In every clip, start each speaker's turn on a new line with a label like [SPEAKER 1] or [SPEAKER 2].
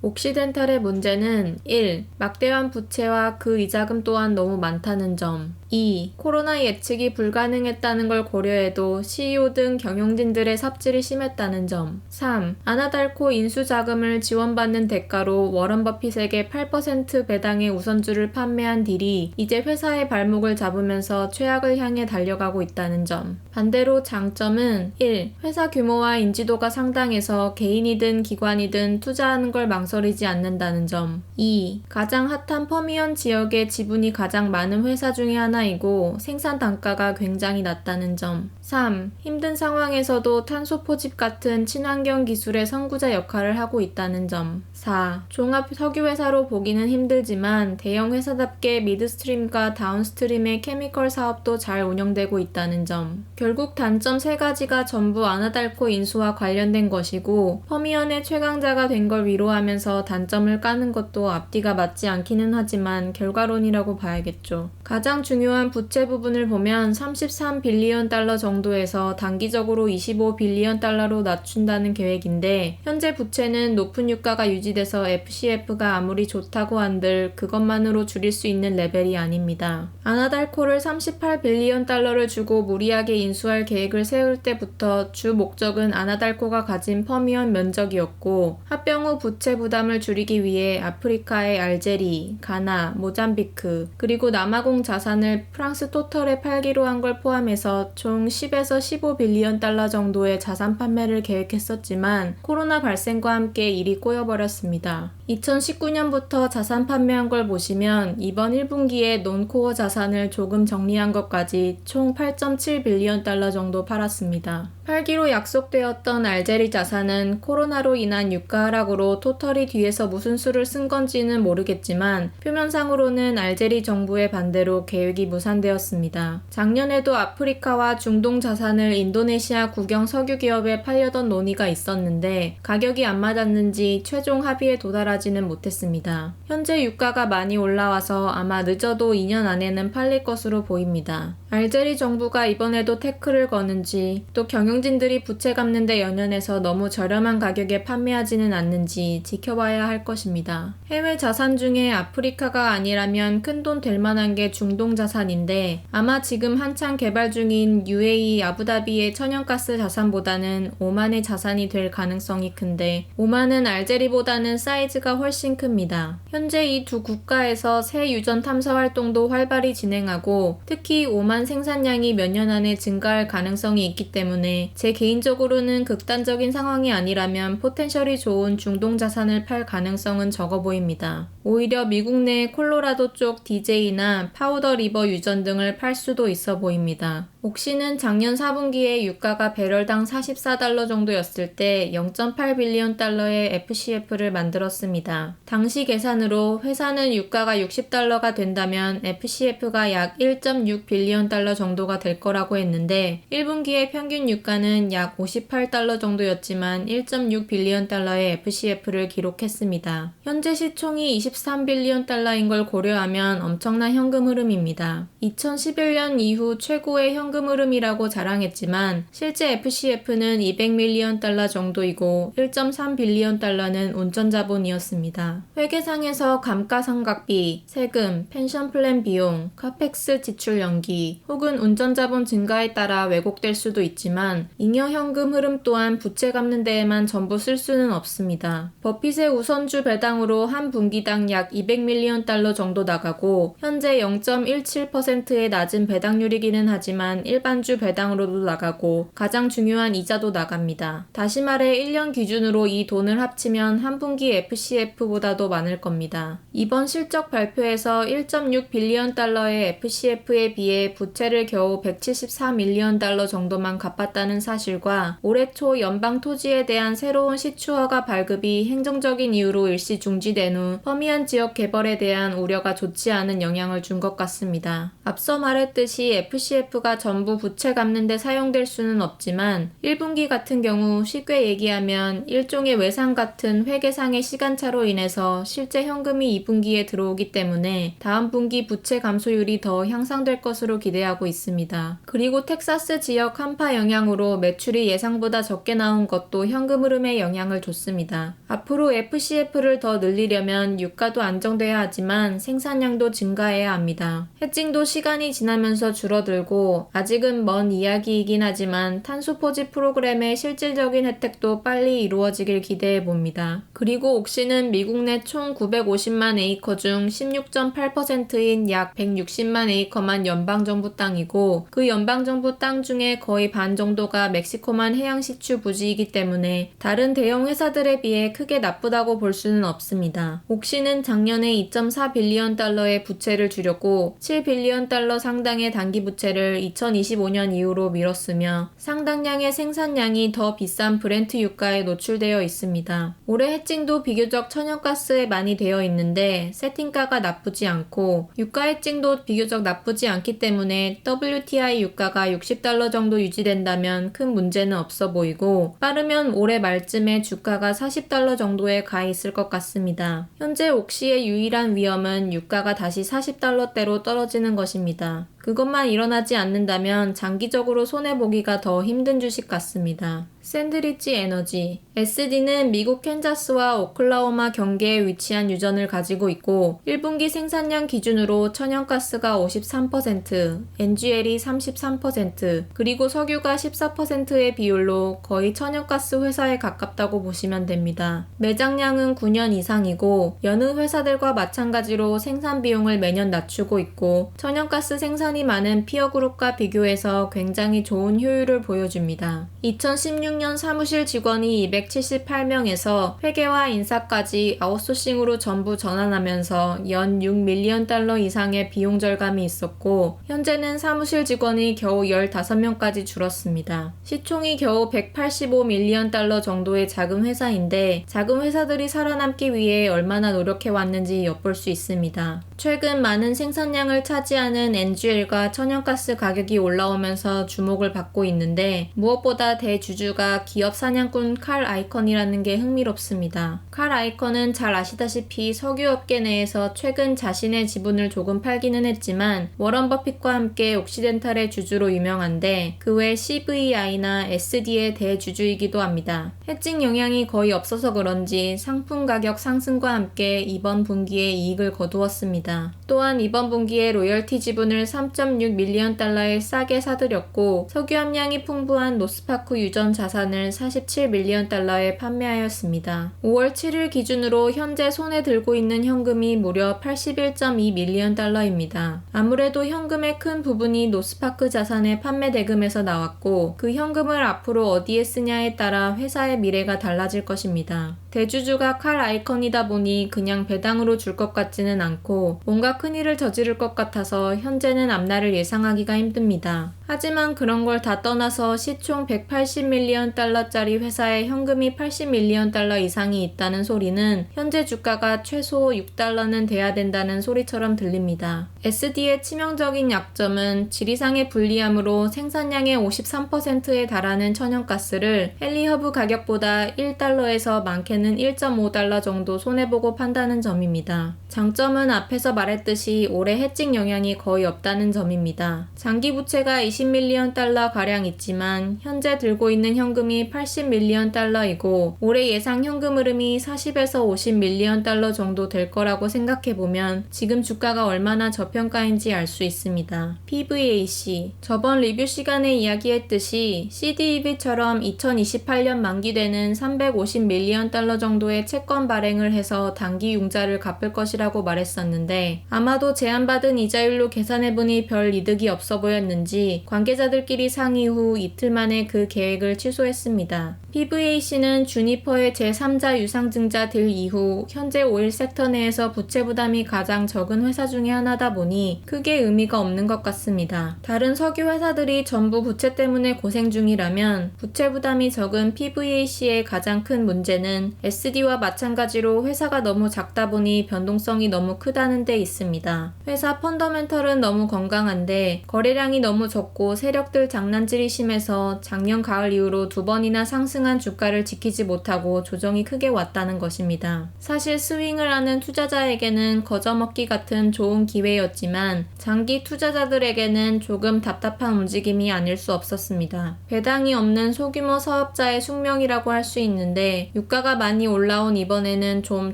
[SPEAKER 1] 옥시덴탈의 문제는 1. 막대한 부채와 그 이자금 또한 너무 많다는 점. 2. 코로나 예측이 불가능했다는 걸 고려해도 CEO 등 경영진들의 삽질이 심했다는 점. 3. 아나달코 인수 자금을 지원받는 대가로 워런 버핏에게 8% 배당의 우선주를 판매한 딜이 이제 회사의 발목을 잡으면서 최악을 향해 달려가고 있다는 점. 반대로 장점은 1. 회사 규모와 인지도가 상당해서 개인이든 기관이든 투자하는 걸 망설이지 않는다는 점. 2. 가장 핫한 퍼미언 지역의 지분이 가장 많은 회사 중에 하나이고 생산 단가가 굉장히 낮다는 점. 3. 힘든 상황에서도 탄소 포집 같은 친환경 기술의 선구자 역할을 하고 있다는 점. 4. 종합 석유회사로 보기는 힘들지만 대형 회사답게 미드스트림과 다운스트림의 케미컬 사업도 잘 운영되고 있다는 점. 결국 단점 3가지가 전부 아나달코 인수와 관련된 것이고 퍼미언의 최강자가 된 걸 위로하면서 단점을 까는 것도 앞뒤가 맞지 않기는 하지만 결과론이라고 봐야겠죠. 가장 중요한 부채 부분을 보면 33빌리언 달러 정도에서 단기적으로 25빌리언 달러로 낮춘다는 계획인데 현재 부채는 높은 유가가 유지돼서 FCF가 아무리 좋다고 한들 그것만으로 줄일 수 있는 레벨이 아닙니다. 아나달코를 38빌리언 달러를 주고 무리하게 인수할 계획을 세울 때부터 주 목적은 아나달코가 가진 퍼미언 면적이었고 합병 후 부채 부담을 줄이기 위해 아프리카의 알제리, 가나, 모잠비크, 그리고 남아공 자산을 프랑스 토털에 팔기로 한 걸 포함해서 총 10에서 15빌리언 달러 정도의 자산 판매를 계획했었지만 코로나 발생과 함께 일이 꼬여버렸습니다. 2019년부터 자산 판매한 걸 보시면 이번 1분기에 논코어 자산을 조금 정리한 것까지 총 8.7빌리언 달러 정도 팔았습니다. 팔기로 약속되었던 알제리 자산은 코로나로 인한 유가 하락으로 토털이 뒤에서 무슨 수를 쓴 건지는 모르겠지만 표면상으로는 알제리 정부의 반대로 계획이 무산되었습니다. 작년에도 아프리카와 중동 자산을 인도네시아 국영 석유 기업에 팔려던 논의가 있었는데 가격이 안 맞았는지 최종 합의에 도달하지는 못했습니다. 현재 유가가 많이 올라와서 아마 늦어도 2년 안에는 팔릴 것으로 보입니다. 알제리 정부가 이번에도 태클을 거는지 또 경영진들이 부채 갚는 데 연연해서 너무 저렴한 가격에 판매하지는 않는지 지켜봐야 할 것입니다. 해외 자산 중에 아프리카가 아니라면 큰돈 될 만한 게 중동 자산인데 아마 지금 한창 개발 중인 UAE 아부다비의 천연가스 자산보다는 오만의 자산이 될 가능성이 큰데 오만은 알제리보다는 사이즈가 훨씬 큽니다. 현재 이 두 국가에서 새 유전 탐사 활동도 활발히 진행하고 특히 오만 생산량이 몇 년 안에 증가할 가능성이 있기 때문에 제 개인적으로는 극단적인 상황이 아니라면 포텐셜이 좋은 중동 자산을 팔 가능성은 적어 보입니다. 오히려 미국 내 콜로라도 쪽 DJ나 파우더 리버 유전 등을 팔 수도 있어 보입니다. 옥시는 작년 4분기에 유가가 배럴당 44달러 정도였을 때 0.8빌리언 달러의 FCF를 만들었습니다. 당시 계산으로 회사는 유가가 60달러가 된다면 FCF가 약 1.6빌리언 달러 정도가 될 거라고 했는데 1분기의 평균 유가는 약 58달러 정도였지만 1.6빌리언 달러의 FCF를 기록했습니다. 현재 시총이 23빌리언 달러인 걸 고려하면 엄청난 현금 흐름입니다. 2011년 이후 최고의 현금 흐름이라고 자랑했지만 실제 FCF는 200밀리언 달러 정도이고 1.3빌리언 달러는 운전자본이었습니다. 회계상에서 감가상각비, 세금, 펜션 플랜 비용, 카펙스 지출 연기 혹은 운전자본 증가에 따라 왜곡될 수도 있지만 잉여 현금 흐름 또한 부채 갚는 데에만 전부 쓸 수는 없습니다. 버핏의 우선주 배당으로 한 분기당 약 200밀리언 달러 정도 나가고 현재 0.17%의 낮은 배당률이기는 하지만 일반주 배당으로도 나가고 가장 중요한 이자도 나갑니다. 다시 말해 1년 기준으로 이 돈을 합치면 한 분기 FCF보다도 많을 겁니다. 이번 실적 발표에서 1.6빌리언 달러의 FCF에 비해 부채를 겨우 174밀리언 달러 정도만 갚았다는 사실과 올해 초 연방 토지에 대한 새로운 시추허가 발급이 행정적인 이유로 일시 중지된 후 퍼미안 지역 개발에 대한 우려가 좋지 않은 영향을 준 것 같습니다. 앞서 말했듯이 FCF가 전부 부채 갚는 데 사용될 수는 없지만 1분기 같은 경우 쉽게 얘기하면 일종의 외상 같은 회계상의 시간 차로 인해서 실제 현금이 2분기에 들어오기 때문에 다음 분기 부채 감소율이 더 향상될 것으로 기대하고 있습니다. 그리고 텍사스 지역 한파 영향으로 매출이 예상보다 적게 나온 것도 현금 흐름에 영향을 줬습니다. 앞으로 FCF를 더 늘리려면 유가도 안정돼야 하지만 생산량도 증가해야 합니다. 해칭도 시간이 지나면서 줄어들고 아직은 먼 이야기이긴 하지만 탄소 포지 프로그램의 실질적인 혜택도 빨리 이루어지길 기대해 봅니다. 그리고 옥시는 미국 내 총 950만 에이커 중 16.8%인 약 160만 에이커만 연방정부 땅이고 그 연방정부 땅 중에 거의 반 정도가 멕시코만 해양식초 부지이기 때문에 다른 대형 회사들에 비해 크게 나쁘다고 볼 수는 없습니다. 옥시는 작년에 2.4 빌리언 달러의 부채를 줄였고 7 빌리언 달러 상당의 단기 부채를 2025년 이후로 미뤘으며 상당량의 생산량이 더 비싼 브렌트 유가에 노출되어 있습니다. 올해 해칭도 비교적 천연가스에 많이 되어 있는데 세팅가가 나쁘지 않고 유가 해칭도 비교적 나쁘지 않기 때문에 WTI 유가가 60달러 정도 유지된다면 큰 문제는 없어 보이고 빠르면 올해 말쯤에 주가가 40달러 정도에 가 있을 것 같습니다. 현재 옥시의 유일한 위험은 유가가 다시 40달러대로 떨어지는 것입니다. 그것만 일어나지 않는다면 장기적으로 손해보기가 더 힘든 주식 같습니다. 샌드리지 에너지 SD는 미국 캔자스와 오클라호마 경계에 위치한 유전을 가지고 있고 1분기 생산량 기준으로 천연가스가 53%, NGL이 33%, 그리고 석유가 14%의 비율로 거의 천연가스 회사에 가깝다고 보시면 됩니다. 매장량은 9년 이상이고 여느 회사들과 마찬가지로 생산 비용을 매년 낮추고 있고 천연가스 생산이 많은 피어그룹과 비교해서 굉장히 좋은 효율을 보여줍니다. 2016년 사무실 직원이 278명에서 회계와 인사까지 아웃소싱으로 전부 전환하면서 연 6밀리언 달러 이상의 비용 절감이 있었고 현재는 사무실 직원이 겨우 15명까지 줄었습니다. 시총이 겨우 185밀리언 달러 정도의 작은 회사인데 작은 회사들이 살아남기 위해 얼마나 노력해왔는지 엿볼 수 있습니다. 최근 많은 생산량을 차지하는 NGL과 천연가스 가격이 올라오면서 주목을 받고 있는데 무엇보다 대주주가 기업 사냥꾼 칼 아이컨이라는 게 흥미롭습니다. 칼 아이컨은 잘 아시다시피 석유업계 내에서 최근 자신의 지분을 조금 팔기는 했지만 워런 버핏과 함께 옥시덴탈의 주주로 유명한데 그 외 CVI나 SD의 대주주이기도 합니다. 해칭 영향이 거의 없어서 그런지 상품 가격 상승과 함께 이번 분기에 이익을 거두었습니다. 또한 이번 분기에 로열티 지분을 3.6 밀리언 달러에 싸게 사들였고 석유 함량이 풍부한 노스파크 유전 자산을 47 밀리언 달러에 판매하였습니다. 5월 7일 기준으로 현재 손에 들고 있는 현금이 무려 81.2 밀리언 달러입니다. 아무래도 현금의 큰 부분이 노스파크 자산의 판매 대금에서 나왔고 그 현금을 앞으로 어디에 쓰냐에 따라 회사의 미래가 달라질 것입니다. 대주주가 칼 아이컨이다 보니 그냥 배당으로 줄 것 같지는 않고 뭔가 큰일을 저지를 것 같아서 현재는 앞날을 예상하기가 힘듭니다. 하지만 그런 걸 다 떠나서 시총 180밀리언 달러짜리 회사에 현금이 80밀리언 달러 이상이 있다는 소리는 현재 주가가 최소 6달러는 돼야 된다는 소리처럼 들립니다. SD의 치명적인 약점은 지리상의 불리함으로 생산량의 53%에 달하는 천연가스를 헨리허브 가격보다 1달러에서 많게는 1.5달러 정도 손해보고 판다는 점입니다. 장점은 앞에서 말했듯이 올해 해칭 영향이 거의 없다는 점입니다. 장기 부채가 20밀리언 달러 가량 있지만 현재 들고 있는 현금이 80밀리언 달러이고 올해 예상 현금 흐름이 40에서 50밀리언 달러 정도 될 거라고 생각해보면 지금 주가가 얼마나 저평가인지 알 수 있습니다. PVAC 저번 리뷰 시간에 이야기했듯이 CDEV처럼 2028년 만기되는 350밀리언 달러 정도의 채권 발행을 해서 단기 융자를 갚을 것이라고 말했었는데 아마도 제한받은 이자율로 계산해보니 별 이득이 없어 보였는지 관계자들끼리 상의 후 이틀 만에 그 계획을 취소했습니다. PVAC는 주니퍼의 제3자 유상증자 딜 이후 현재 오일 섹터 내에서 부채 부담이 가장 적은 회사 중에 하나다 보니 크게 의미가 없는 것 같습니다. 다른 석유 회사들이 전부 부채 때문에 고생 중이라면 부채 부담이 적은 PVAC의 가장 큰 문제는 SD와 마찬가지로 회사가 너무 작다 보니 변동성이 너무 크다는 데 있습니다. 있습니다. 회사 펀더멘털은 너무 건강한데 거래량이 너무 적고 세력들 장난질이 심해서 작년 가을 이후로 2번이나 상승한 주가를 지키지 못하고 조정이 크게 왔다는 것입니다. 사실 스윙을 하는 투자자에게는 거저먹기 같은 좋은 기회였지만 장기 투자자들에게는 조금 답답한 움직임이 아닐 수 없었습니다. 배당이 없는 소규모 사업자의 숙명이라고 할 수 있는데 유가가 많이 올라온 이번에는 좀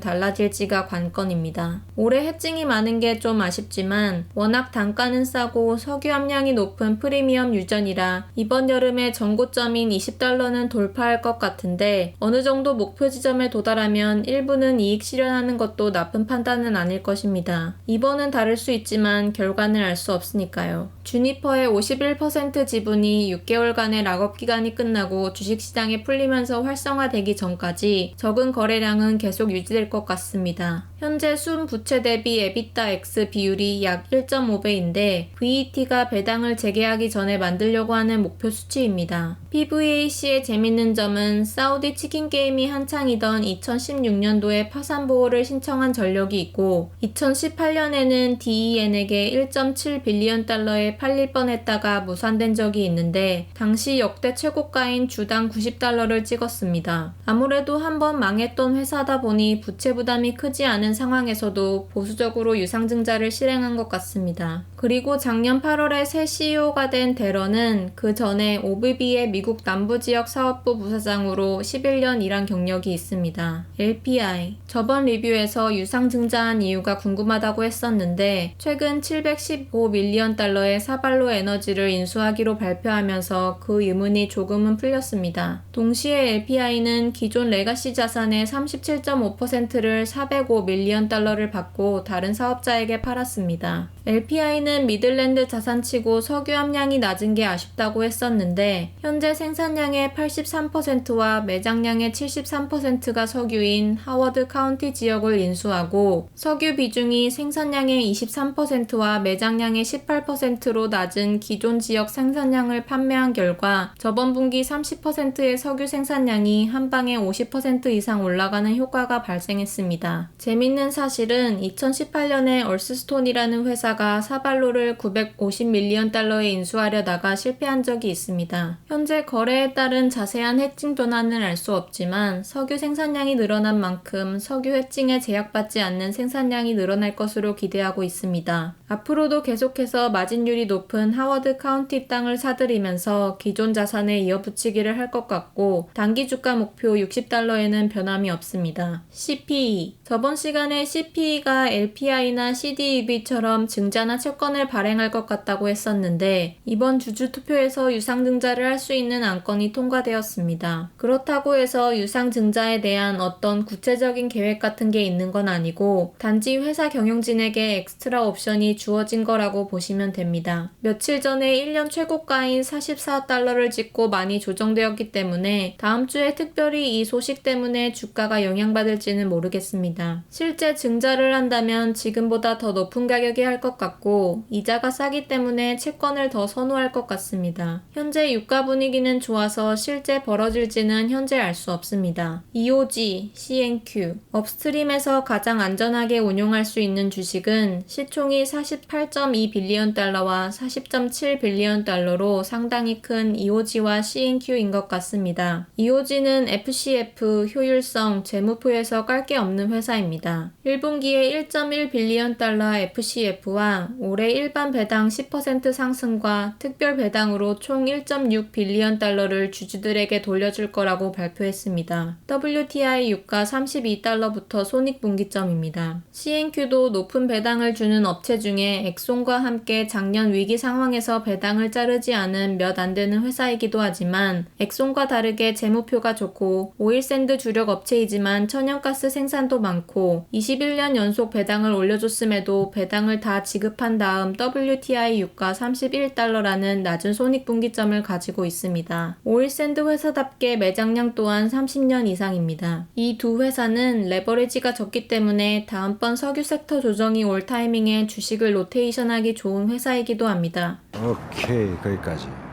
[SPEAKER 1] 달라질지가 관건입니다. 올해 해증이 많은 게 좀 아쉽지만 워낙 단가는 싸고 석유 함량이 높은 프리미엄 유전이라 이번 여름에 전고점인 $20는 돌파할 것 같은데 어느 정도 목표 지점에 도달하면 일부는 이익 실현하는 것도 나쁜 판단은 아닐 것입니다. 이번은 다를 수 있지만 결과는 알 수 없으니까요. 주니퍼의 51% 지분이 6개월간의 락업 기간이 끝나고 주식시장에 풀리면서 활성화되기 전까지 적은 거래량은 계속 유지될 것 같습니다. 현재 순 부채 대비 EBITDA X 비율이 약 1.5배인데 VET가 배당을 재개하기 전에 만들려고 하는 목표 수치입니다. PVAC의 재밌는 점은 사우디 치킨 게임이 한창이던 2016년도에 파산 보호를 신청한 전력이 있고 2018년에는 DEN에게 1.7 빌리언 달러에 팔릴 뻔했다가 무산된 적이 있는데 당시 역대 최고가인 주당 $90를 찍었습니다. 아무래도 한번 망했던 회사다 보니 부채 부담이 크지 않은 상황에서도 보수적으로 유상증자를 실행한 것 같습니다. 그리고 작년 8월에 새 CEO가 된 데런은 그 전에 OBB의 미국 남부지역 사업부 부사장으로 11년 일한 경력이 있습니다. LPI. 저번 리뷰에서 유상증자한 이유가 궁금하다고 했었는데 최근 715 밀리언 달러의 사발로 에너지를 인수하기로 발표하면서 그 의문이 조금은 풀렸습니다. 동시에 LPI는 기존 레가시 자산의 37.5%를 405 밀리언 달러를 받고 다른 사업자에게 팔았습니다. LPI는 미들랜드 자산치고 석유 함량이 낮은 게 아쉽다고 했었는데 현재 생산량의 83%와 매장량의 73%가 석유인 하워드 카운티 지역을 인수하고 석유 비중이 생산량의 23%와 매장량의 18%로 낮은 기존 지역 생산량을 판매한 결과 저번 분기 30%의 석유 생산량이 한 방에 50% 이상 올라가는 효과가 발생했습니다. 재밌는 사실은 2018년에 얼스스톤이라는 회사가 사발로를 950 밀리언 달러에 인수하려다가 실패한 적이 있습니다. 현재 거래에 따른 자세한 해칭 변화는 알 수 없지만 석유 생산량이 늘어난 만큼 석유 해칭에 제약받지 않는 생산량이 늘어날 것으로 기대하고 있습니다. 앞으로도 계속해서 마진율이 높은 하워드 카운티 땅을 사들이면서 기존 자산에 이어붙이기를 할 것 같고 단기 주가 목표 $60에는 변함이 없습니다. CPE. 저번 시간에 CPE가 LPI나 CDEV처럼 증자나 채권을 발행할 것 같다고 했었는데 이번 주주 투표에서 유상증자를 할 수 있는 안건이 통과되었습니다. 그렇다고 해서 유상증자에 대한 어떤 구체적인 계획 같은 게 있는 건 아니고 단지 회사 경영진에게 엑스트라 옵션이 주어진 거라고 보시면 됩니다. 며칠 전에 1년 최고가인 $44를 찍고 많이 조정되었기 때문에 다음 주에 특별히 이 소식 때문에 주가가 영향받을지는 모르겠습니다. 실제 증자를 한다면 지금보다 더 높은 가격에 할 것 같고 이자가 싸기 때문에 채권을 더 선호할 것 같습니다. 현재 유가 분위기는 좋아서 실제 벌어질지는 현재 알 수 없습니다. EOG, CNQ. 업스트림에서 가장 안전하게 운용할 수 있는 주식은 시총이 48.2 빌리언 달러와 40.7 빌리언 달러로 상당히 큰 EOG와 CNQ인 것 같습니다. EOG는 FCF, 효율성, 재무표에서 깔 게 없는 회사입니다. 1분기에 1.1 빌리언 달러 FCF와 올해 일반 배당 10% 상승과 특별 배당으로 총 1.6 빌리언 달러를 주주들에게 돌려줄 거라고 발표했습니다. WTI 유가 32달러부터 손익분기점입니다. CNQ도 높은 배당을 주는 업체 중에 엑손과 함께 작년 위기 상황에서 배당을 자르지 않은 몇 안 되는 회사이기도 하지만 엑손과 다르게 재무표가 좋고 오일샌드 주력 업체이지만 천연가스 생산도 많고 21년 연속 배당을 올려줬음에도 배당을 다 지급한 다음 WTI 유가 31달러라는 낮은 손익분기점을 가지고 있습니다. 오일샌드 회사답게 매장량 또한 30년 이상입니다. 이 두 회사는 레버리지가 적기 때문에 다음번 석유 섹터 조정이 올 타이밍에 주식을 로테이션하기 좋은 회사이기도 합니다.
[SPEAKER 2] 오케이, 거기까지.